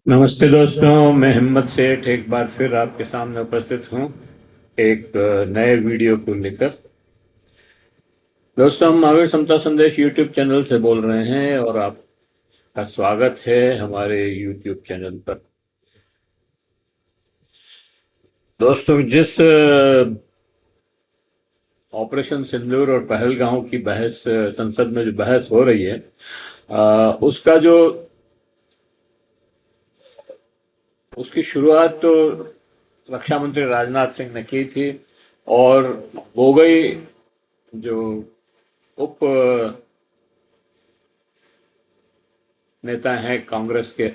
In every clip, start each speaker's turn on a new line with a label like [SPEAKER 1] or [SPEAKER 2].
[SPEAKER 1] नमस्ते दोस्तों, मैं हिम्मत सेठ एक बार फिर आपके सामने उपस्थित हूँ एक नए वीडियो को लेकर। दोस्तों, हम महावीर समता संदेश यूट्यूब चैनल से बोल रहे हैं और आपका स्वागत है हमारे यूट्यूब चैनल पर। दोस्तों, जिस ऑपरेशन सिंदूर और पहलगांव की बहस संसद में जो बहस हो रही है, उसका जो उसकी शुरुआत तो रक्षा मंत्री राजनाथ सिंह ने की थी। और गोगोई जो उप नेता हैं कांग्रेस के,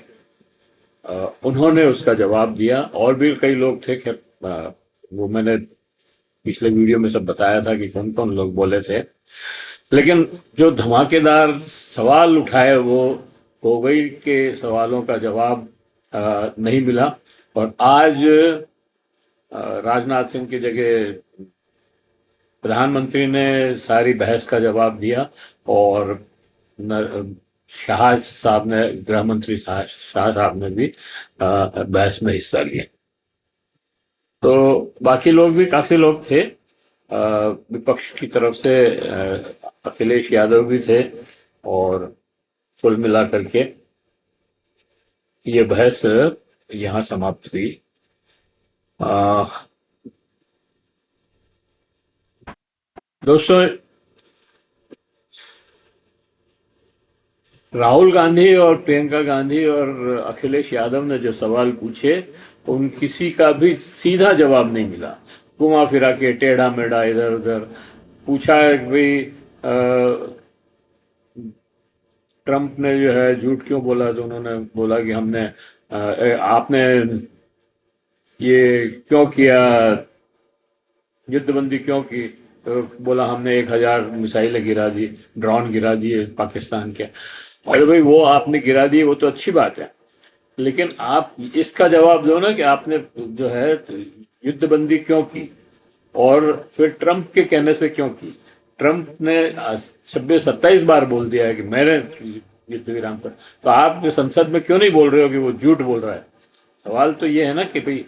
[SPEAKER 1] उन्होंने उसका जवाब दिया। और भी कई लोग थे, खैर वो मैंने पिछले वीडियो में सब बताया था कि कौन कौन लोग बोले थे। लेकिन जो धमाकेदार सवाल उठाए वो गोगोई के सवालों का जवाब नहीं मिला। और आज राजनाथ सिंह की जगह प्रधानमंत्री ने सारी बहस का जवाब दिया। और शाह साहब ने, गृह मंत्री शाह साहब ने भी बहस में हिस्सा लिया। तो बाकी लोग भी, काफी लोग थे विपक्ष की तरफ से। अखिलेश यादव भी थे। और कुल मिलाकर के ये बहस यहाँ समाप्त हुई। दोस्तों, राहुल गांधी और प्रियंका गांधी और अखिलेश यादव ने जो सवाल पूछे, उन किसी का भी सीधा जवाब नहीं मिला। घुमा फिरा के, टेढ़ा मेढ़ा, इधर उधर पूछा है कि भाई ट्रंप ने जो है झूठ क्यों बोला। तो उन्होंने बोला कि हमने आपने ये क्यों किया, युद्धबंदी क्यों की। तो बोला हमने 1,000 मिसाइलें गिरा दी, ड्रोन गिरा दिए पाकिस्तान के। अरे भाई, वो आपने गिरा दिए वो तो अच्छी बात है, लेकिन आप इसका जवाब दो ना कि आपने जो है युद्धबंदी क्यों की, और फिर ट्रंप के कहने से क्यों की। ट्रंप ने 26-27 बार बोल दिया है कि मैंने युद्ध विराम कर। तो आप संसद में क्यों नहीं बोल रहे हो कि वो झूठ बोल रहा है। सवाल तो ये है ना कि भाई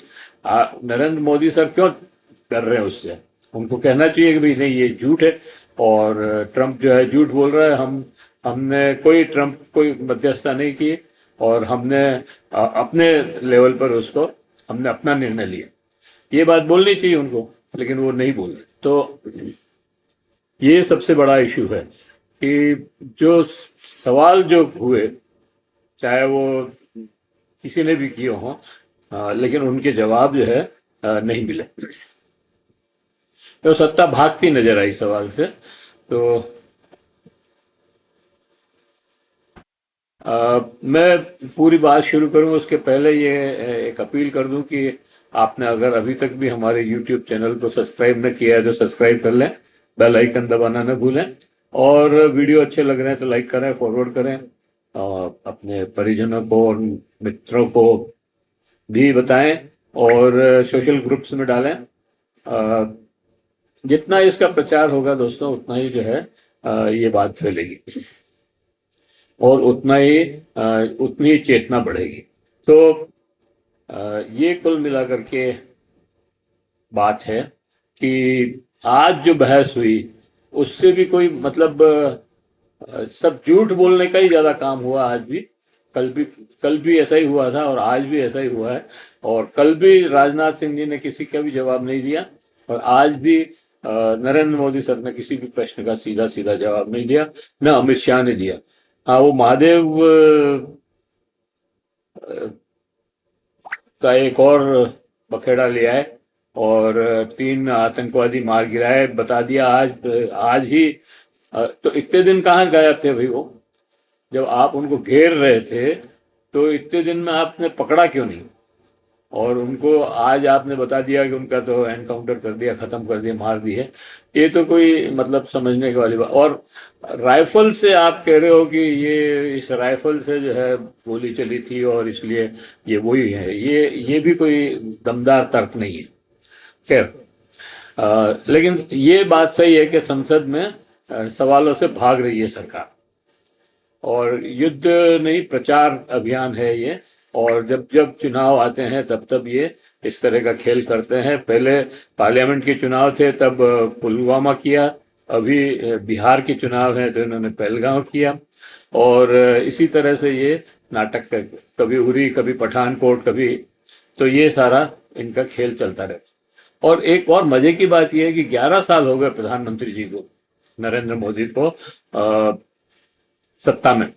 [SPEAKER 1] नरेंद्र मोदी सर क्यों कर रहे हैं उससे। उनको कहना चाहिए कि भाई नहीं, ये झूठ है और ट्रंप जो है झूठ बोल रहा है। हमने कोई मध्यस्थता नहीं की और हमने अपने लेवल पर उसको, हमने अपना निर्णय लिया। ये बात बोलनी चाहिए उनको, लेकिन वो नहीं बोले। तो ये सबसे बड़ा इशू है कि जो सवाल जो हुए, चाहे वो किसी ने भी किए हों, लेकिन उनके जवाब जो है नहीं मिले। तो सत्ता भागती नजर आई सवाल से। तो मैं पूरी बात शुरू करूं उसके पहले ये एक अपील कर दूं कि आपने अगर अभी तक भी हमारे YouTube चैनल को सब्सक्राइब न किया है तो सब्सक्राइब कर लें, बेल आइकन दबाना न भूलें। और वीडियो अच्छे लग रहे हैं तो लाइक करें, फॉरवर्ड करें, और अपने परिजनों को और मित्रों को भी बताएं और सोशल ग्रुप्स में डालें। जितना इसका प्रचार होगा दोस्तों, उतना ही जो है ये बात फैलेगी और उतनी ही चेतना बढ़ेगी। तो ये कुल मिलाकर के बात है कि आज जो बहस हुई उससे भी कोई मतलब, सब झूठ बोलने का ही ज्यादा काम हुआ आज भी। कल भी कल भी ऐसा ही हुआ था और आज भी ऐसा ही हुआ है। और कल भी राजनाथ सिंह जी ने किसी का भी जवाब नहीं दिया और आज भी नरेंद्र मोदी सर ने किसी भी प्रश्न का सीधा सीधा जवाब नहीं दिया, न अमित शाह ने दिया। हाँ, वो महादेव का एक और बखेड़ा लिया है और 3 आतंकवादी मार गिराए बता दिया आज ही। तो इतने दिन कहाँ गायब थे भाई वो। जब आप उनको घेर रहे थे तो इतने दिन में आपने पकड़ा क्यों नहीं। और उनको आज आपने बता दिया कि उनका तो एनकाउंटर कर दिया, खत्म कर दिया, मार दी है। ये तो कोई मतलब समझने की वाली बात। और राइफल से आप कह रहे हो कि ये इस राइफल से जो है गोली चली थी और इसलिए ये वही है, ये भी कोई दमदार तर्क नहीं है। खैर, लेकिन ये बात सही है कि संसद में सवालों से भाग रही है सरकार। और युद्ध नहीं, प्रचार अभियान है ये। और जब जब चुनाव आते हैं तब तब ये इस तरह का खेल करते हैं। पहले पार्लियामेंट के चुनाव थे तब पुलवामा किया, अभी बिहार के चुनाव हैं तो इन्होंने पहलगांव किया, और इसी तरह से ये नाटक कभी उरी, कभी पठानकोट, कभी, तो ये सारा इनका खेल चलता रहता। और एक और मजे की बात यह है कि 11 साल हो गए प्रधानमंत्री जी को, नरेंद्र मोदी को सत्ता में।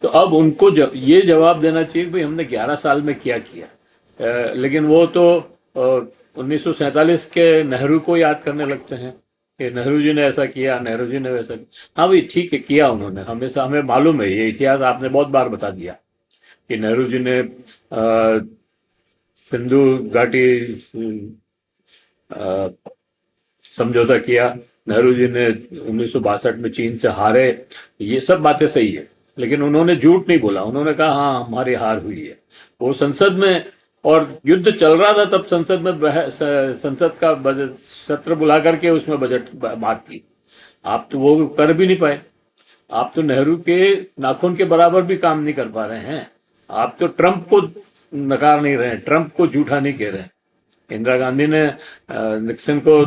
[SPEAKER 1] तो अब उनको ये जवाब देना चाहिए कि भाई हमने 11 साल में क्या किया। लेकिन वो तो 1947 के नेहरू को याद करने लगते हैं कि नेहरू जी ने ऐसा किया, नेहरू जी ने वैसा किया। हाँ भाई ठीक है, किया उन्होंने, हमेशा हमें मालूम है, ये इतिहास आपने बहुत बार बता दिया कि नेहरू जी ने सिंधु घाटी समझौता किया, नेहरू जी ने 1962 में चीन से हारे, ये सब बातें सही है। लेकिन उन्होंने झूठ नहीं बोला, उन्होंने कहा हाँ हमारी हार हुई है। वो संसद में, और युद्ध चल रहा था तब संसद में संसद का बजट सत्र बुला करके उसमें बजट बात की। आप तो वो कर भी नहीं पाए। आप तो नेहरू के नाखून के बराबर भी काम नहीं कर पा रहे हैं। आप तो ट्रंप को नकार नहीं रहे हैं, ट्रंप को झूठा नहीं कह रहे हैं। इंदिरा गांधी ने निक्सन को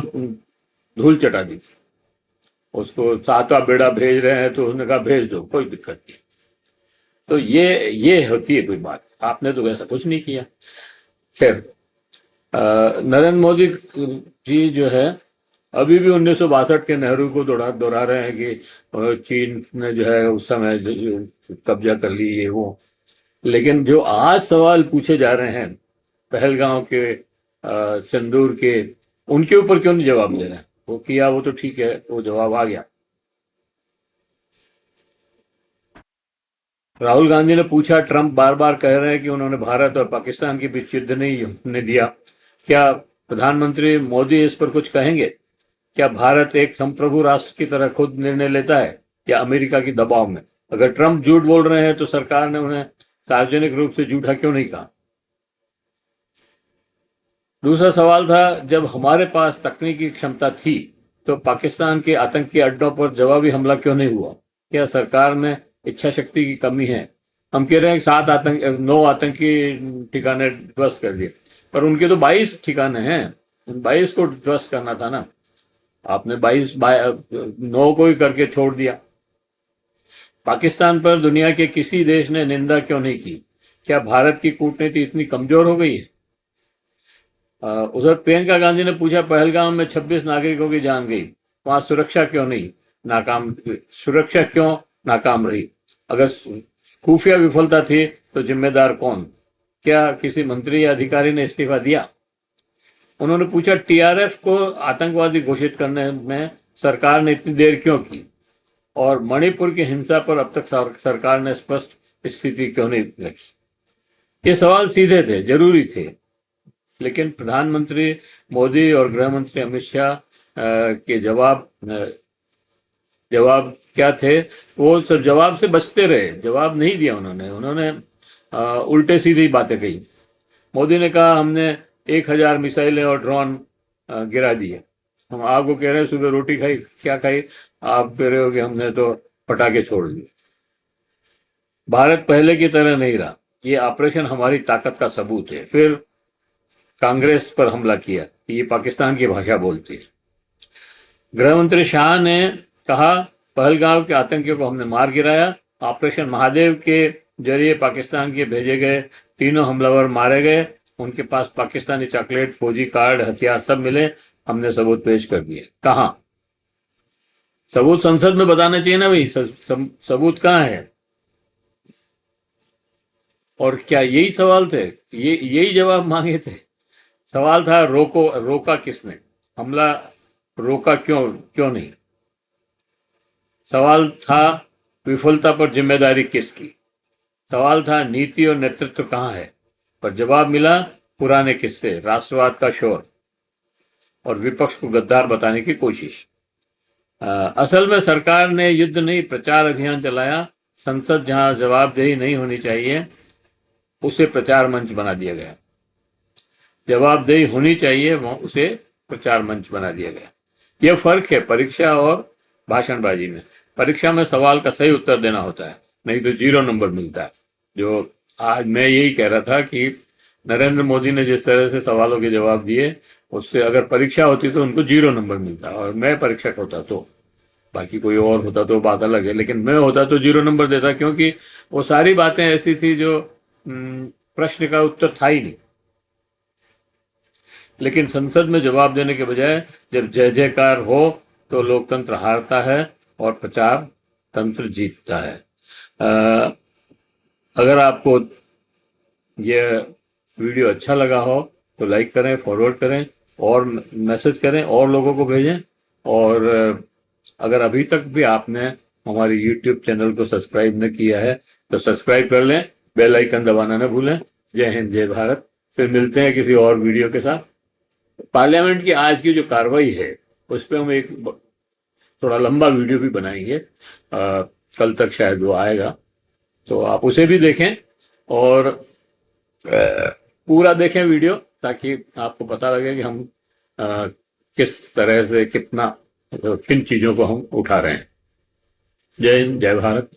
[SPEAKER 1] धूल चटा दी, उसको सातवां बेड़ा भेज रहे हैं तो उसने कहा भेज दो, कोई दिक्कत नहीं। तो ये होती है कोई बात, आपने तो ऐसा कुछ नहीं किया। खैर, नरेंद्र मोदी जी जो है अभी भी 1962 के नेहरू को दोहरा रहे हैं कि चीन ने जो है उस समय कब्जा कर ली, ये वो। लेकिन जो आज सवाल पूछे जा रहे हैं पहलगांव के, सिंदूर के, उनके ऊपर क्यों नहीं जवाब दे रहे हैं? वो किया वो तो ठीक है, वो जवाब आ गया। राहुल गांधी ने पूछा, ट्रंप बार बार कह रहे हैं कि उन्होंने भारत और पाकिस्तान के बीच युद्ध नहीं होने दिया, क्या प्रधानमंत्री मोदी इस पर कुछ कहेंगे? क्या भारत एक संप्रभु राष्ट्र की तरह खुद निर्णय लेता है या अमेरिका की दबाव में? अगर ट्रंप झूठ बोल रहे हैं तो सरकार ने उन्हें सार्वजनिक रूप से झूठा क्यों नहीं कहा? दूसरा सवाल था, जब हमारे पास तकनीकी क्षमता थी तो पाकिस्तान के आतंकी अड्डों पर जवाबी हमला क्यों नहीं हुआ? क्या सरकार में इच्छा शक्ति की कमी है? हम कह रहे हैं 9 आतंकी ठिकाने ध्वस्त कर दिए, पर उनके तो 22 ठिकाने हैं, उन 22 को ध्वस्त करना था ना। आपने 9 को ही करके छोड़ दिया। पाकिस्तान पर दुनिया के किसी देश ने निंदा क्यों नहीं की? क्या भारत की कूटनीति इतनी कमजोर हो गई है? उधर प्रियंका गांधी ने पूछा, पहलगाम में 26 नागरिकों की जान गई, वहां सुरक्षा क्यों नाकाम रही? अगर खुफिया विफलता थी तो जिम्मेदार कौन? क्या किसी मंत्री या अधिकारी ने इस्तीफा दिया? उन्होंने पूछा, टीआरएफ को आतंकवादी घोषित करने में सरकार ने इतनी देर क्यों की? और मणिपुर की हिंसा पर अब तक सरकार ने स्पष्ट स्थिति क्यों नहीं रखी? ये सवाल सीधे थे, जरूरी थे, लेकिन प्रधानमंत्री मोदी और गृह मंत्री अमित शाह के जवाब क्या थे? वो सब जवाब से बचते रहे, जवाब नहीं दिया उन्होंने उल्टे सीधी बातें कही। मोदी ने कहा हमने 1000 मिसाइलें और ड्रोन गिरा दिए। हम आपको कह रहे हैं सुबह रोटी खाई, क्या खाई? आप कह रहे हो कि हमने तो पटाखे छोड़ दिए। भारत पहले की तरह नहीं रहा, ये ऑपरेशन हमारी ताकत का सबूत है। फिर कांग्रेस पर हमला किया, ये पाकिस्तान की भाषा बोलती है। गृह मंत्री शाह ने कहा, पहलगांव के आतंकियों को हमने मार गिराया। ऑपरेशन महादेव के जरिए पाकिस्तान के भेजे गए 3 हमलावर मारे गए। उनके पास पाकिस्तानी चॉकलेट, फौजी कार्ड, हथियार सब मिले, हमने सबूत पेश कर दिए। कहाँ सबूत? संसद में बताना चाहिए ना भाई, सबूत कहाँ है? और क्या यही सवाल थे? यही जवाब मांगे थे? सवाल था रोका किसने? हमला रोका क्यों नहीं? सवाल था विफलता पर जिम्मेदारी किसकी? सवाल था नीति और नेतृत्व कहाँ है? पर जवाब मिला पुराने किस्से, राष्ट्रवाद का शोर और विपक्ष को गद्दार बताने की कोशिश। असल में सरकार ने युद्ध नहीं, प्रचार अभियान चलाया। संसद जहां जवाबदेही नहीं होनी चाहिए उसे प्रचार मंच बना दिया गया, जवाबदेही होनी चाहिए उसे प्रचार मंच बना दिया गया। यह फर्क है परीक्षा और भाषणबाजी में। परीक्षा में सवाल का सही उत्तर देना होता है, नहीं तो 0 नंबर मिलता है। जो आज मैं यही कह रहा था कि नरेंद्र मोदी ने जिस तरह से सवालों के जवाब दिए, उससे अगर परीक्षा होती तो उनको 0 नंबर मिलता, और मैं परीक्षक होता तो, बाकी कोई और होता तो बात अलग है, लेकिन मैं होता तो 0 नंबर देता, क्योंकि वो सारी बातें ऐसी थी जो प्रश्न का उत्तर था ही नहीं। लेकिन संसद में जवाब देने के बजाय जब जय जयकार हो तो लोकतंत्र हारता है और प्रचार तंत्र जीतता है। अगर आपको ये वीडियो अच्छा लगा हो तो लाइक करें, फॉरवर्ड करें, और मैसेज करें, और लोगों को भेजें। और अगर अभी तक भी आपने हमारे यूट्यूब चैनल को सब्सक्राइब न किया है तो सब्सक्राइब कर लें, बेल आइकन दबाना न भूलें। जय हिंद, जय भारत। फिर मिलते हैं किसी और वीडियो के साथ। पार्लियामेंट की आज की जो कार्रवाई है उस पर हम एक थोड़ा लंबा वीडियो भी बनाएंगे, कल तक शायद वो आएगा, तो आप उसे भी देखें और पूरा देखें वीडियो, ताकि आपको पता लगे कि हम किस तरह से कितना किन चीज़ों को हम उठा रहे हैं। जय हिंद, जय भारत।